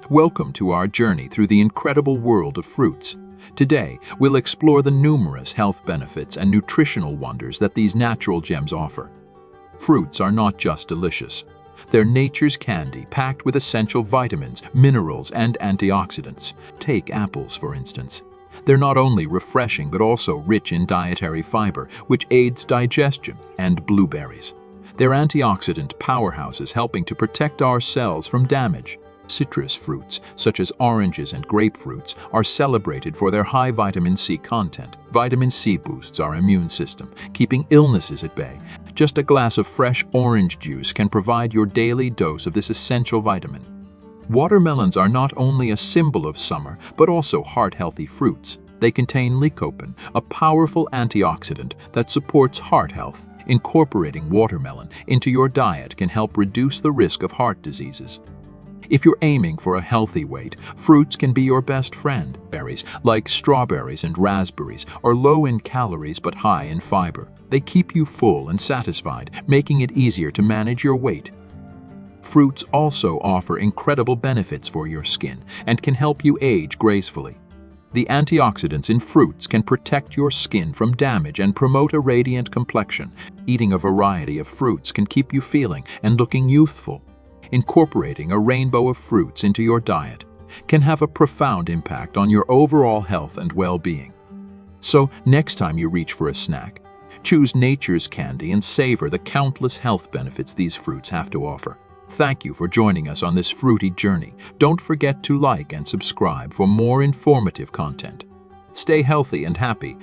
Welcome to our journey through the incredible world of fruits. Today, we'll explore the numerous health benefits and nutritional wonders that these natural gems offer. Fruits are not just delicious. They're nature's candy, packed with essential vitamins, minerals, and antioxidants. Take apples, for instance. They're not only refreshing but also rich in dietary fiber, which aids digestion, and blueberries. They're antioxidant powerhouses helping to protect our cells from damage. Citrus fruits, such as oranges and grapefruits, are celebrated for their high vitamin C content. Vitamin C boosts our immune system, keeping illnesses at bay. Just a glass of fresh orange juice can provide your daily dose of this essential vitamin. Watermelons are not only a symbol of summer, but also heart-healthy fruits. They contain lycopene, a powerful antioxidant that supports heart health. Incorporating watermelon into your diet can help reduce the risk of heart diseases. If you're aiming for a healthy weight, fruits can be your best friend. Berries, like strawberries and raspberries, are low in calories but high in fiber. They keep you full and satisfied, making it easier to manage your weight. Fruits also offer incredible benefits for your skin and can help you age gracefully. The antioxidants in fruits can protect your skin from damage and promote a radiant complexion. Eating a variety of fruits can keep you feeling and looking youthful. Incorporating a rainbow of fruits into your diet can have a profound impact on your overall health and well-being. So, next time you reach for a snack, choose nature's candy and savor the countless health benefits these fruits have to offer. Thank you for joining us on this fruity journey. Don't forget to like and subscribe for more informative content. Stay healthy and happy.